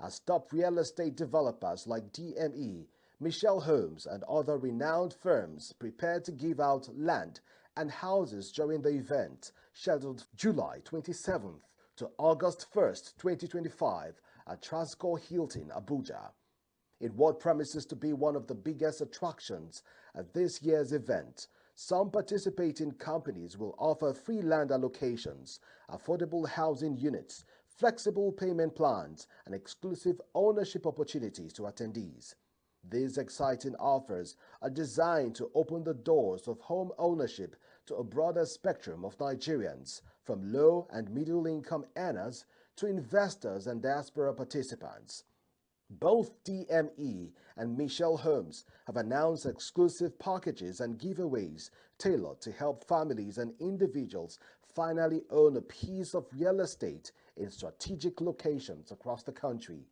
as top real estate developers like DME, Michelle Holmes, and other renowned firms prepare to give out land and houses during the event scheduled July 27th to August 1st, 2025 at Transcorp Hilton, Abuja. In what promises to be one of the biggest attractions at this year's event, some participating companies will offer free land allocations, affordable housing units, flexible payment plans, and exclusive ownership opportunities to attendees. These exciting offers are designed to open the doors of home ownership to a broader spectrum of Nigerians, from low and middle income earners to investors and diaspora participants. Both DME and Michelle Holmes have announced exclusive packages and giveaways tailored to help families and individuals finally own a piece of real estate in strategic locations across the country.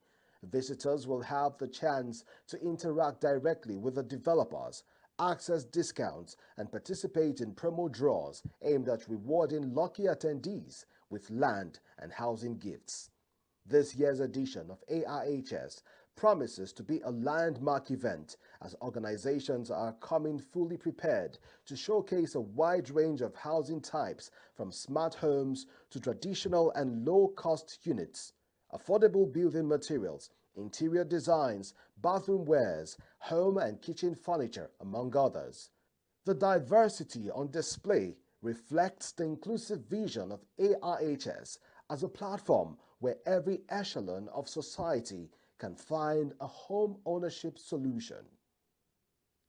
Visitors will have the chance to interact directly with the developers, access discounts, and participate in promo draws aimed at rewarding lucky attendees with land and housing gifts. This year's edition of AIHS promises to be a landmark event as organizations are coming fully prepared to showcase a wide range of housing types from smart homes to traditional and low-cost units, affordable building materials, interior designs, bathroom wares, home and kitchen furniture, among others. The diversity on display reflects the inclusive vision of AIHS as a platform where every echelon of society can find a home ownership solution.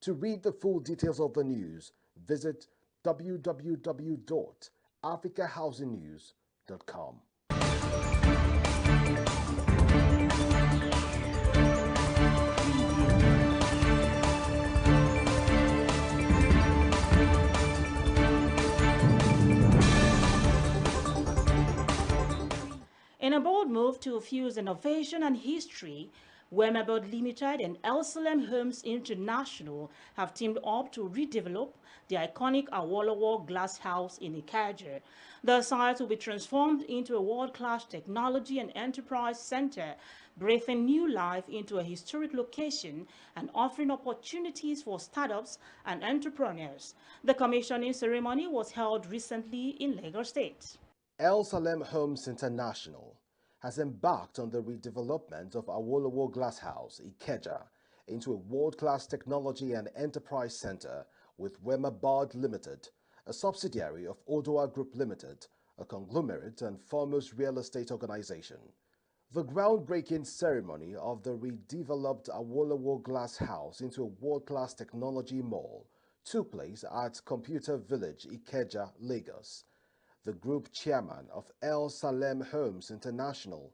To read the full details of the news, visit www.africahousingnews.com. In a bold move to fuse innovation and history, Wemabod Limited and El Salem Homes International have teamed up to redevelop the iconic Awolowo glass house in Ikeja. The site will be transformed into a world-class technology and enterprise center, breathing new life into a historic location and offering opportunities for startups and entrepreneurs. The commissioning ceremony was held recently in Lagos State. El Salem Homes International has embarked on the redevelopment of Awolowo Glasshouse, Ikeja, into a world-class technology and enterprise center with Wemabod Limited, a subsidiary of Odua Group Limited, a conglomerate and foremost real estate organization. The groundbreaking ceremony of the redeveloped Awolowo Glasshouse into a world-class technology mall took place at Computer Village, Ikeja, Lagos. The group chairman of El Salem Homes International,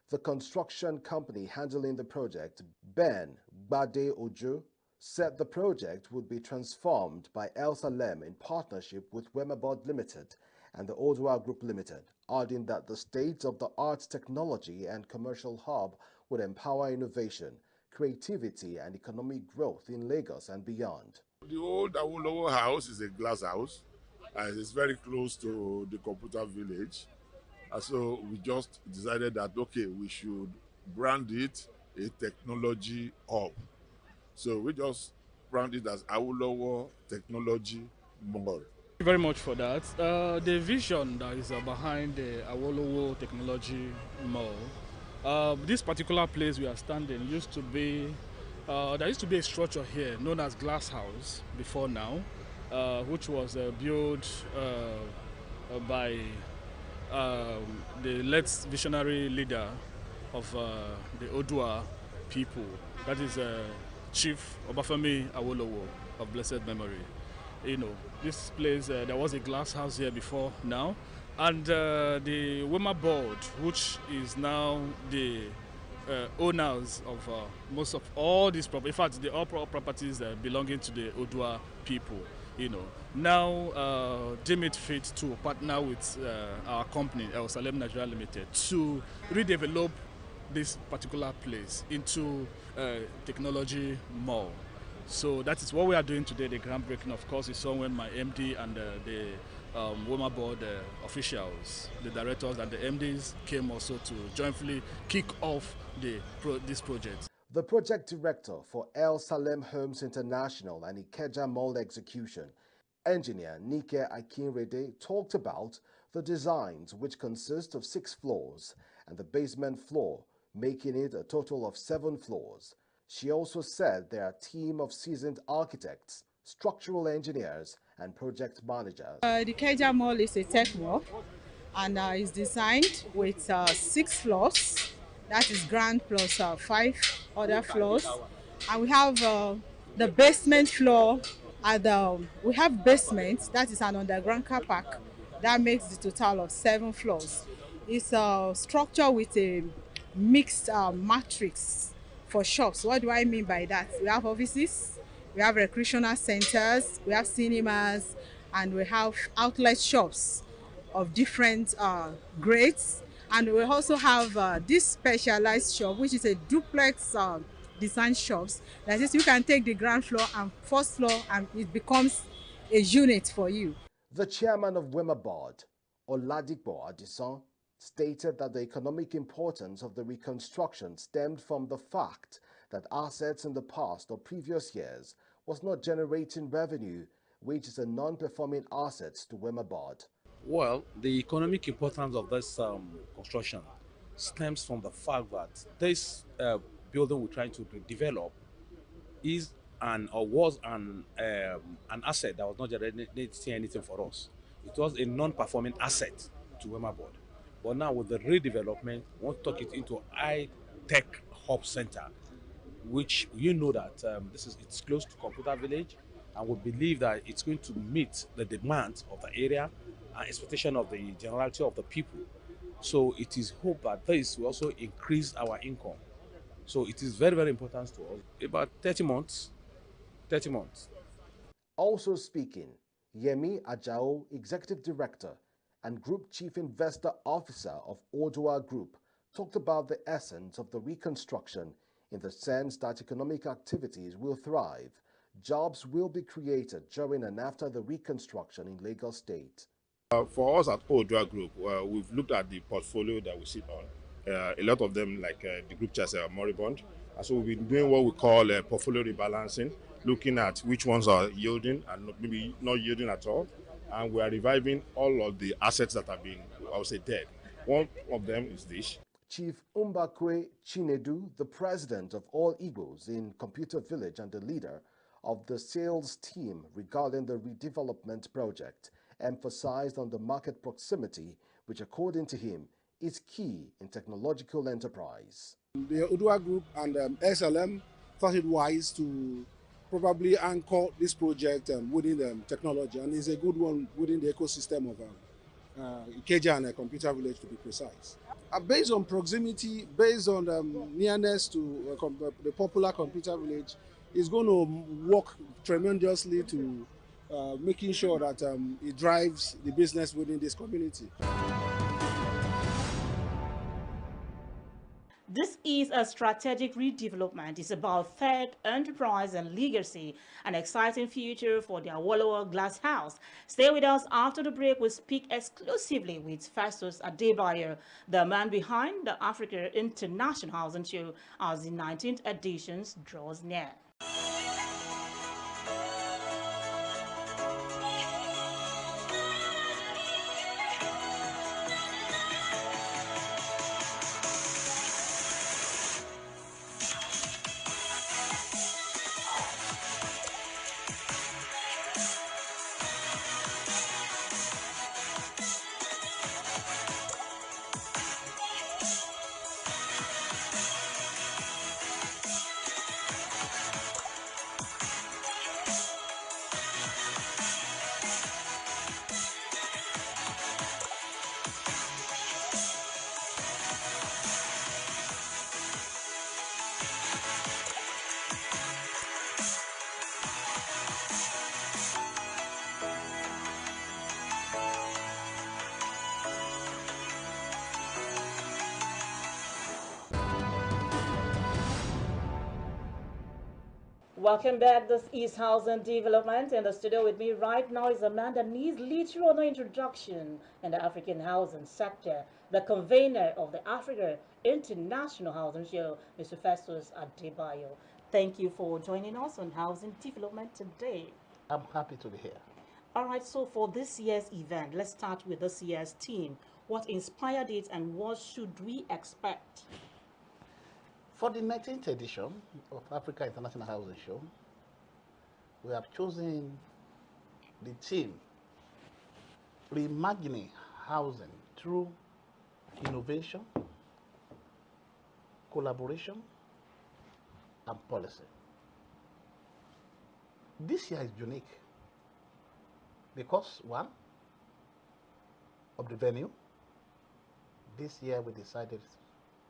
the construction company handling the project, Ben Bade Ojo, said the project would be transformed by El Salem in partnership with Wemabod Limited and the Odua Group Limited, adding that the state-of-the-art technology and commercial hub would empower innovation, creativity, and economic growth in Lagos and beyond. The old Awolowo house is a glass house. It's very close to the computer village. So we just decided that, okay, we should brand it a technology hub. So we just brand it as Awolowo Technology Mall. Thank you very much for that. The vision that is behind the Awolowo Technology Mall, this particular place we are standing used to be, there used to be a structure here known as Glass House before now. Which was built by the late visionary leader of the Odua people, that is Chief Obafemi Awolowo of blessed memory. You know, this place, there was a glass house here before now, and the Wema board, which is now the owners of most of all these properties, in fact, all properties belonging to the Odua people. You know, now deem it fit to partner with our company, El Salem Nigeria Limited, to redevelop this particular place into a technology mall. So that is what we are doing today, the groundbreaking. Of course, you saw when my MD and the Wema board officials, the directors and the MDs came also to jointly kick off this project. The project director for El Salem Homes International and Ikeja Mall Execution, engineer Nike Akinrede, talked about the designs, which consist of 6 floors and the basement floor, making it a total of 7 floors. She also said they are a team of seasoned architects, structural engineers, and project managers. The Ikeja Mall is a tech mall and is designed with 6 floors. That is ground plus 5 other floors. And we have the basement floor. We have basement, that is an underground car park. That makes the total of 7 floors. It's a structure with a mixed matrix for shops. What do I mean by that? We have offices, we have recreational centers, we have cinemas, and we have outlet shops of different grades. And we also have this specialized shop, which is a duplex design shops. That is, you can take the ground floor and first floor and it becomes a unit for you. The chairman of Wema Board, Oladipo Adison, stated that the economic importance of the reconstruction stemmed from the fact that assets in the past or previous years was not generating revenue, which is a non-performing asset to Wema Board. Well, the economic importance of this construction stems from the fact that this building we're trying to develop is was an asset that was not generating anything for us. It was a non-performing asset to Wema Board. But now with the redevelopment, we want to turn it into high-tech hub center, which you know that it's close to Computer Village, and we believe that it's going to meet the demands of the area and expectation of the generality of the people. So it is hoped that this will also increase our income. So it is very, very important to us. About 30 months. 30 months. Also speaking, Yemi Ajao, Executive Director and Group Chief Investor Officer of Odua Group, talked about the essence of the reconstruction in the sense that economic activities will thrive, jobs will be created during and after the reconstruction in Lagos State. For us at Odua Group, we've looked at the portfolio that we sit on. A lot of them, like the group chairs, are moribund. And so we've been doing what we call portfolio rebalancing, looking at which ones are yielding and maybe not yielding at all. And we are reviving all of the assets that have been, I would say, dead. One of them is this. Chief Mbakwe Chinedu, the president of All Eagles in Computer Village and the leader of the sales team regarding the redevelopment project, emphasized on the market proximity, which according to him is key in technological enterprise. The Odua Group and SLM thought it wise to probably anchor this project within technology, and it's a good one within the ecosystem of Ikeja and Computer Village, to be precise. Based on proximity, based on nearness to the popular Computer Village, it's going to work tremendously to making sure that it drives the business within this community. This is a strategic redevelopment. It's about tech, enterprise, and legacy. An exciting future for the Awolowo Glass House. Stay with us after the break. We'll speak exclusively with Festus Adebayo, the man behind the Africa International Housing Show, as the 19th edition draws near. Welcome back. This is Housing Development. In the studio with me right now is a man that needs little or no introduction in the African housing sector, the convener of the Africa International Housing Show, Mr. Festus Adebayo. Thank you for joining us on Housing Development today. I'm happy to be here. All right, so for this year's event, let's start with this year's theme. What inspired it and what should we expect? For the 19th edition of Africa International Housing Show, we have chosen the theme Reimagining Housing through Innovation, Collaboration, and Policy. This year is unique because, one, of the venue. This year we decided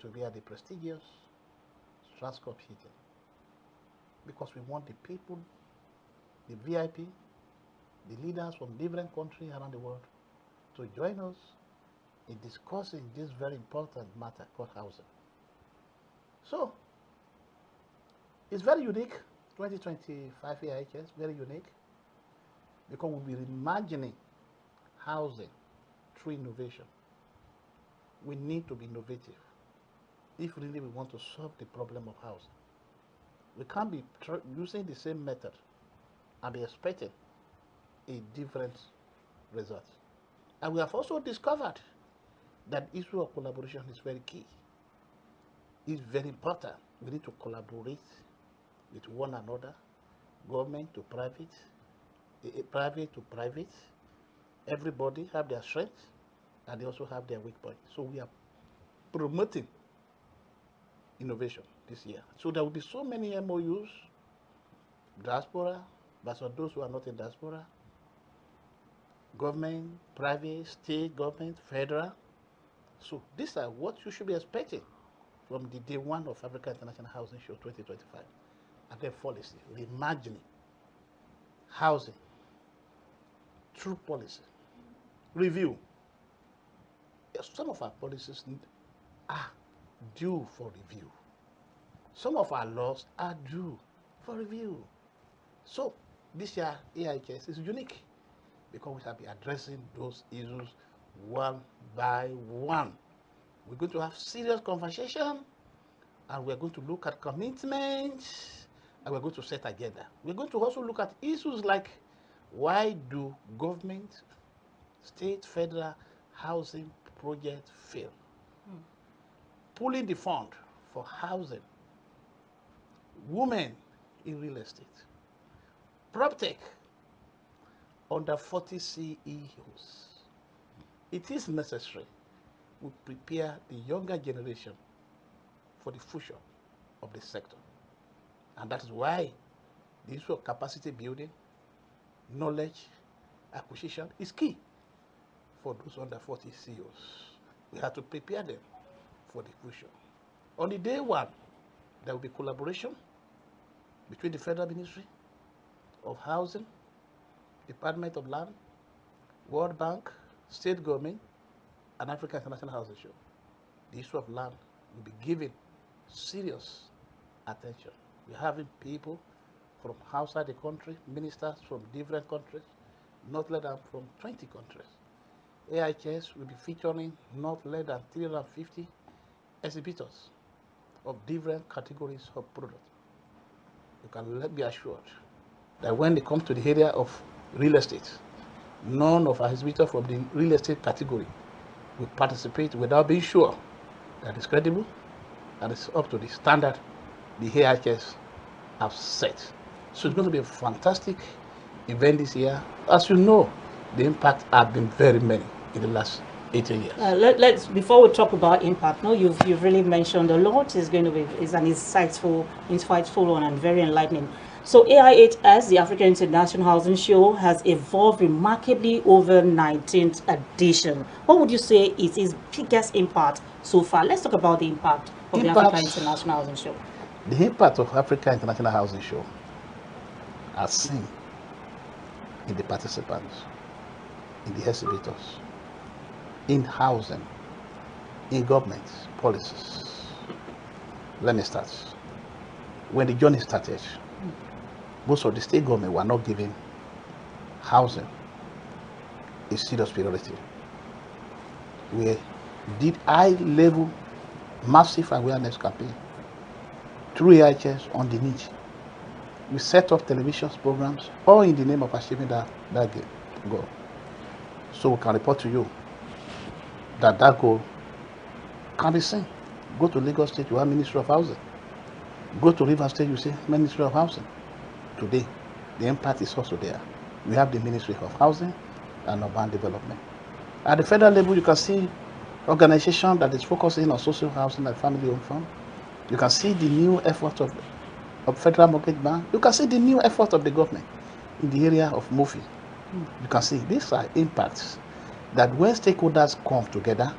to be at the prestigious Transcorp Hilton because we want the people, the VIP, the leaders from different countries around the world to join us in discussing this very important matter called housing. So, it's very unique, 2025 AIHS, very unique, because we'll be reimagining housing through innovation. We need to be innovative if really we want to solve the problem of housing. We can't be using the same method and be expecting a different result. And we have also discovered that the issue of collaboration is very key. It's very important. We need to collaborate with one another, government to private, private to private. Everybody have their strengths and they also have their weak points. So we are promoting innovation this year. So there will be so many MOUs, diaspora, but for those who are not in diaspora, government, private, state government, federal. So these are what you should be expecting from the day one of Africa International Housing Show 2025. And then policy, reimagining housing through policy. Review. Some of our policies are due for review. Some of our laws are due for review. So this year AIHS is unique because we shall be addressing those issues one by one. We're going to have serious conversation and we're going to look at commitments and we're going to set agenda. We're going to also look at issues like why do government, state, federal housing projects fail? Pulling the fund for housing, women in real estate, PropTech, under 40 CEOs. It is necessary we prepare the younger generation for the future of the sector. And that is why the issue of capacity building, knowledge acquisition is key for those under 40 CEOs. We have to prepare them for the future. On the day one, there will be collaboration between the Federal Ministry of Housing, Department of Land, World Bank, state government, and Africa International Housing Show. The issue of land will be given serious attention. We're having people from outside the country, ministers from different countries, not less than from 20 countries. AIHS will be featuring not less than 350 exhibitors of different categories of products. You can be assured that when they come to the area of real estate, none of our exhibitors from the real estate category will participate without being sure that it's credible and it's up to the standard the AIHS have set. So it's going to be a fantastic event this year. As you know, the impact have been very many in the last 18 years. Let's before we talk about impact, no, you've really mentioned a lot. Is going to be is an insightful one and very enlightening. So AIHS, the African International Housing Show, has evolved remarkably over 19th edition. What would you say is its biggest impact so far? Let's talk about the impact of the African International Housing Show. The impact of Africa International Housing Show are seen in the participants, in the exhibitors, in housing, in government policies. Let me start. When the journey started, most of the state government were not giving housing a serious priority. We did high-level, massive awareness campaign through AHS on the need. We set up television programs, all in the name of achieving that goal. So we can report to you that goal can be seen. Go to Lagos State, you have Ministry of Housing. Go to Rivers State, you see Ministry of Housing. Today, the impact is also there. We have the Ministry of Housing and Urban Development. At the federal level, you can see organization that is focusing on social housing and family-owned farm. You can see the new effort of Federal Mortgage Bank. You can see the new effort of the government in the area of MOFI. You can see these are impacts that when stakeholders come together,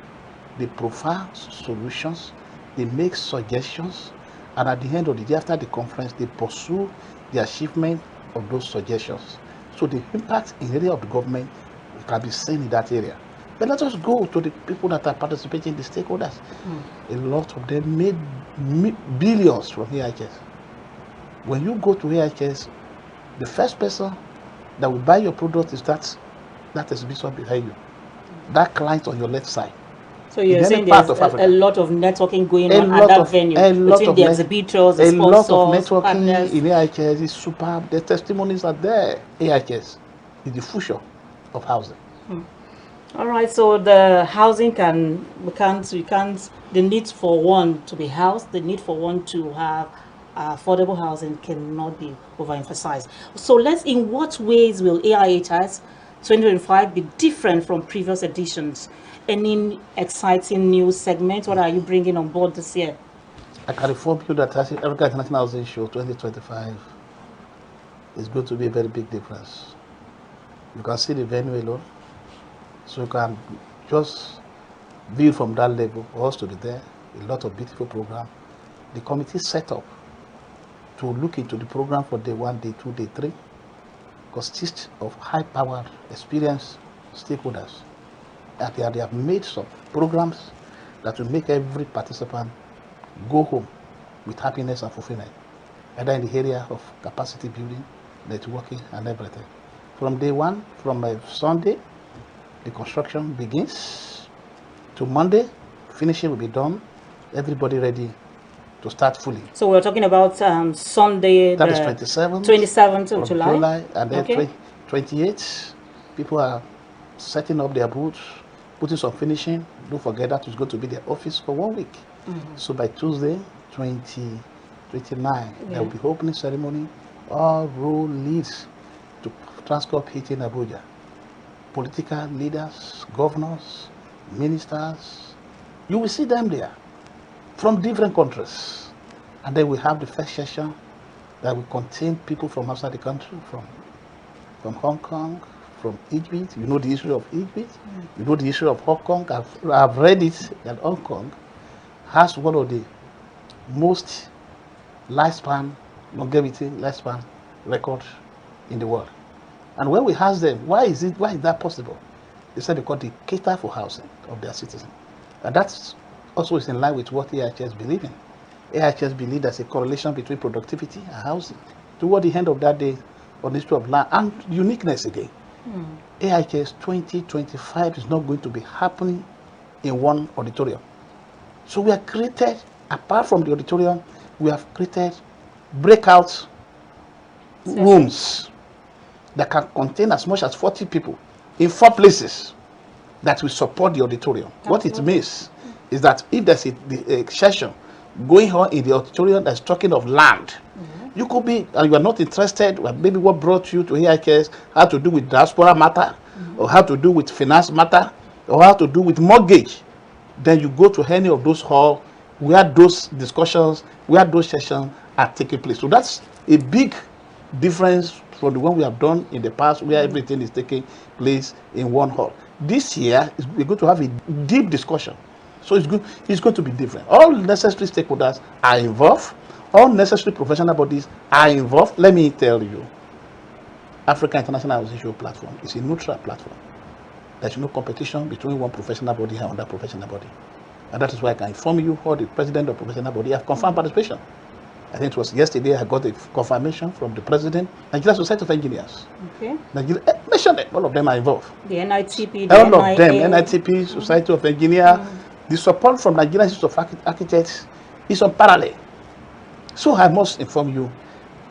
they profile solutions, they make suggestions, and at the end of the day, after the conference, they pursue the achievement of those suggestions. So the impact in the area of the government can be seen in that area. But let us go to the people that are participating, the stakeholders. A lot of them made billions from AHS. When you go to AHS, the first person that will buy your product is that exhibition behind you, that client on your left side. So you're saying there's a lot of networking going on at that venue between the exhibitors, the sponsors, a lot of networking partners. in AHS is superb. The testimonies are there. AHS is the future of housing. All right, so the housing the need for one to be housed, the need for one to have affordable housing cannot be overemphasized. So in what ways will AIHS 2025 be different from previous editions? Any exciting new segments? What are you bringing on board this year? I can inform you that Africa International Housing Show 2025 is going to be a very big difference. You can see the venue alone, so you can just view from that level. For us to be there, a lot of beautiful program. The committee set up to look into the program for day 1, day 2, day 3, consists of high-powered, experienced stakeholders. And they have made some programs that will make every participant go home with happiness and fulfillment, either in the area of capacity building, networking, and everything. From day 1, from Sunday, the construction begins, to Monday, finishing will be done, everybody ready to start fully. So we're talking about Sunday, that is 27th of July. And then 28th, people are setting up their booths, putting some finishing. Don't forget that is going to be their office for 1 week. So by Tuesday, 29, there will be opening ceremony. All road leads to Transcorp Heating Abuja. Political leaders, governors, ministers, you will see them there from different countries. And then we have the first session that will contain people from outside the country, from Hong Kong, from Egypt. You know the history of Egypt. You know the history of Hong Kong. I've read it that Hong Kong has one of the most longevity lifespan records in the world. And when we asked them, why is that possible? They said because they cater for housing of their citizens. And that's also is in line with what AHS believe in. AHS believe there's a correlation between productivity and housing. Toward the end of that day, on the issue of land and uniqueness again, AHS 2025 is not going to be happening in one auditorium. So we have created, apart from the auditorium, we have created breakout rooms that can contain as much as 40 people in 4 places that will support the auditorium. What it means is that if there's a session going on in the auditorium that's talking of land, you could be, you are not interested, maybe what brought you to AHS had to do with diaspora matter, or how to do with finance matter, or how to do with mortgage, then you go to any of those halls where those discussions, where those sessions are taking place. So that's a big difference from the one we have done in the past, where everything is taking place in one hall. This year, we're going to have a deep discussion. So it's going to be different. All necessary stakeholders are involved. All necessary professional bodies are involved. Let me tell you, Africa International Housing Show platform is a neutral platform. There's no competition between one professional body and another professional body. And that is why I can inform you, all the president of professional body have confirmed participation. I think it was yesterday I got a confirmation from the president, Nigeria Society of Engineers. Okay. Nigeria, mentioned it, all of them are involved. The NITP, the All of them, NIA. NITP, Society of Engineers, the support from Nigerian Institute of Architects is unparalleled. So I must inform you,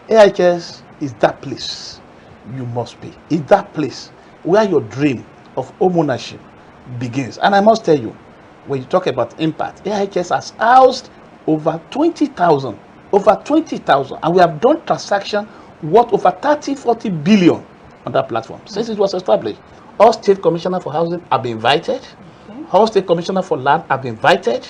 AIHS is that place you must be. It's that place where your dream of home ownership begins. And I must tell you, when you talk about impact, AIHS has housed over 20,000, and we have done transactions worth over 40 billion on that platform since it was established. All state commissioners for housing have been invited. Okay. All state commissioners for land have been invited.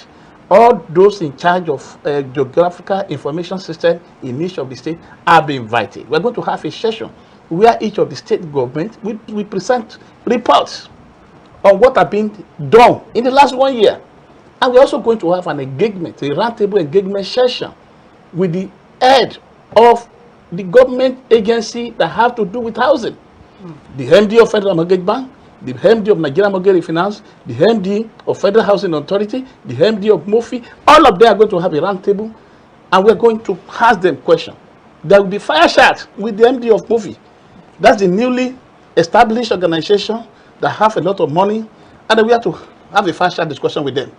All those in charge of geographical information system in each of the states have been invited. We're going to have a session where each of the state governments will present reports on what have been done in the last 1 year. And we're also going to have an engagement, a roundtable engagement session with the head of the government agency that have to do with housing. The MD of Federal Mortgage Bank, the MD of Nigeria Mortgage Finance, the MD of Federal Housing Authority, the MD of MOFI, all of them are going to have a roundtable, and we're going to ask them questions. There will be fire chat with the MD of MOFI. That's the newly established organization that have a lot of money, and then we have to have a fire chat discussion with them.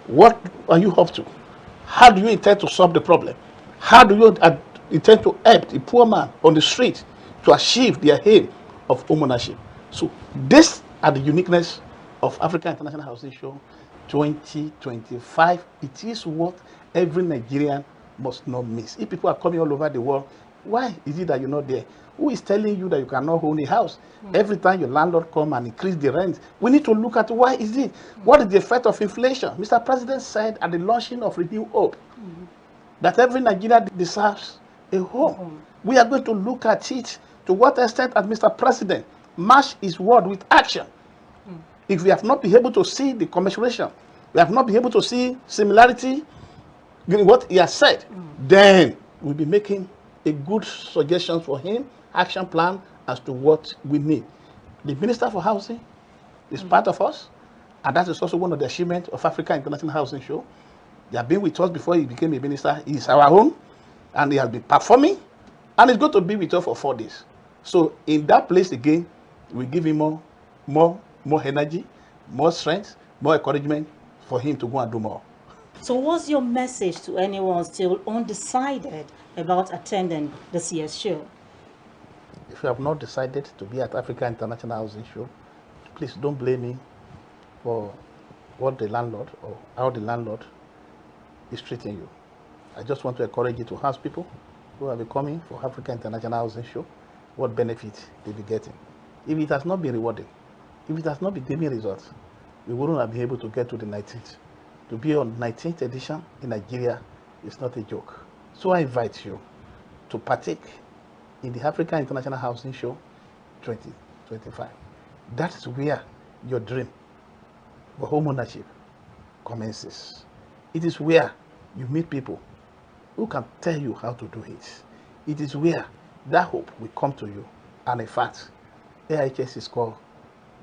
What are you up to? How do you intend to solve the problem? How do you intend to help the poor man on the street to achieve their aim of home ownership? So these are the uniqueness of Africa International Housing Show 2025. It is what every Nigerian must not miss. If people are coming all over the world, why is it that you're not there? Who is telling you that you cannot own a house? Every time your landlord come and increase the rent, we need to look at why is it? What is the effect of inflation? Mr. President said at the launching of Renew Hope that every Nigerian deserves a home. We are going to look at it. To what extent has Mr. President matched his word with action? If we have not been able to see the commensuration, we have not been able to see similarity in what he has said, then we'll be making a good suggestion for him, action plan as to what we need. The Minister for Housing is part of us, and that is also one of the achievements of Africa International Housing Show. He has been with us before he became a minister. He is our own, and he has been performing, and he's going to be with us for 4 days. So in that place again, we give him more energy, more strength, more encouragement for him to go and do more. So what's your message to anyone still undecided about attending the CS show? If you have not decided to be at Africa International Housing Show, please don't blame me for what the landlord or how the landlord is treating you. I just want to encourage you to ask people who are coming for Africa International Housing Show what benefit they'll be getting. If it has not been rewarding, if it has not been giving results, we wouldn't have been able to get to the 19th. To be on 19th edition in Nigeria is not a joke. So I invite you to partake in the Africa International Housing Show 2025. That is where your dream of home ownership commences. It is where you meet people who can tell you how to do it. It is where that hope will come to you. And in fact, AIHS is called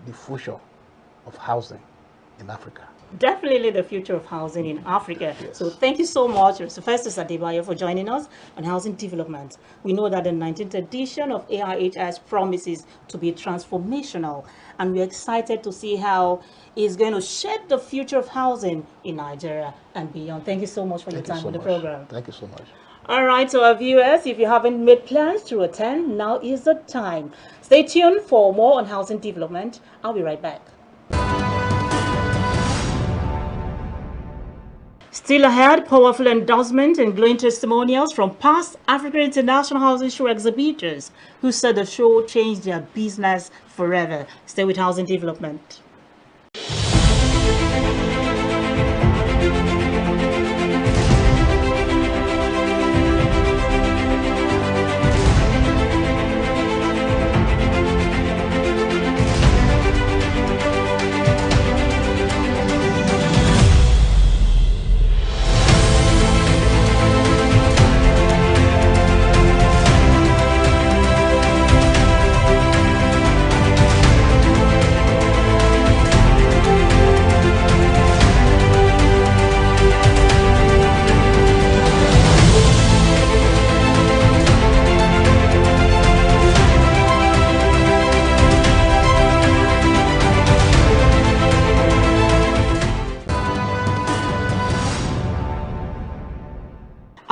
the future of housing in Africa. Definitely the future of housing in Africa. Yes. So thank you so much, Mr. Festus Adebayo, for joining us on housing development. We know that the 19th edition of AIHS promises to be transformational, and we're excited to see how it's going to shape the future of housing in Nigeria and beyond. Thank you so much for your time on the program. Thank you so much. All right, so our viewers, if you haven't made plans to attend, now is the time. Stay tuned for more on housing development. I'll be right back. Still ahead, powerful endorsement and glowing testimonials from past African International Housing Show exhibitors who said the show changed their business forever. Stay with housing development.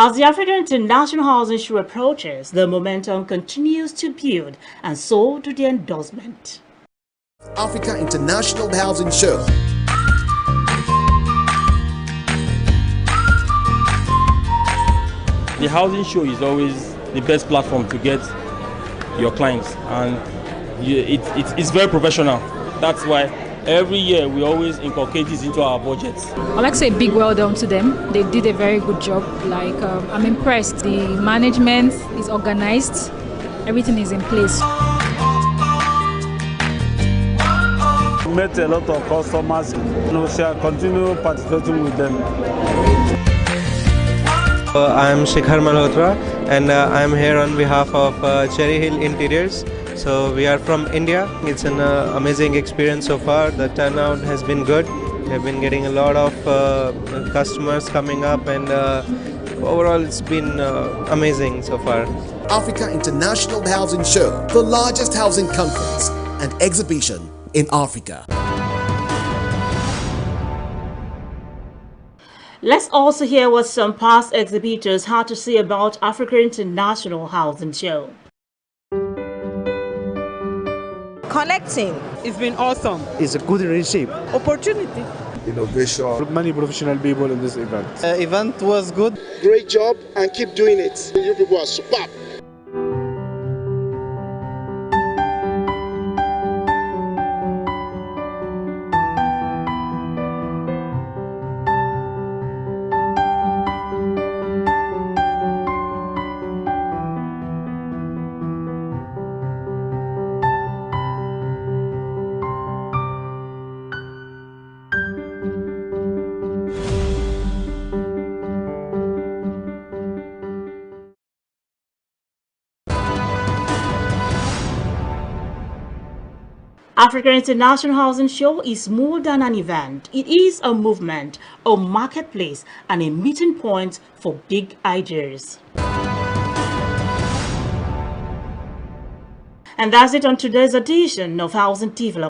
As the African International Housing Show approaches, the momentum continues to build, and so do the endorsement. Africa International Housing Show. The housing show is always the best platform to get your clients, and it's very professional. That's why every year we always inculcate this into our budgets. I'd like to say a big well done to them. They did a very good job. I'm impressed. The management is organized. Everything is in place. We met a lot of customers. We shall continue participating with them. I'm Shikhar Malhotra, and I'm here on behalf of Cherry Hill Interiors. So we are from India. It's an amazing experience so far. The turnout has been good. We've been getting a lot of customers coming up, and overall it's been amazing so far. Africa International Housing Show, the largest housing conference and exhibition in Africa. Let's also hear what some past exhibitors had to say about Africa International Housing Show. Connecting. It's been awesome. It's a good receipt. Opportunity. Innovation. Many professional people in this event. Event was good. Great job and keep doing it. You people are superb. Africa International Housing Show is more than an event. It is a movement, a marketplace, and a meeting point for big ideas. And that's it on today's edition of Housing Development.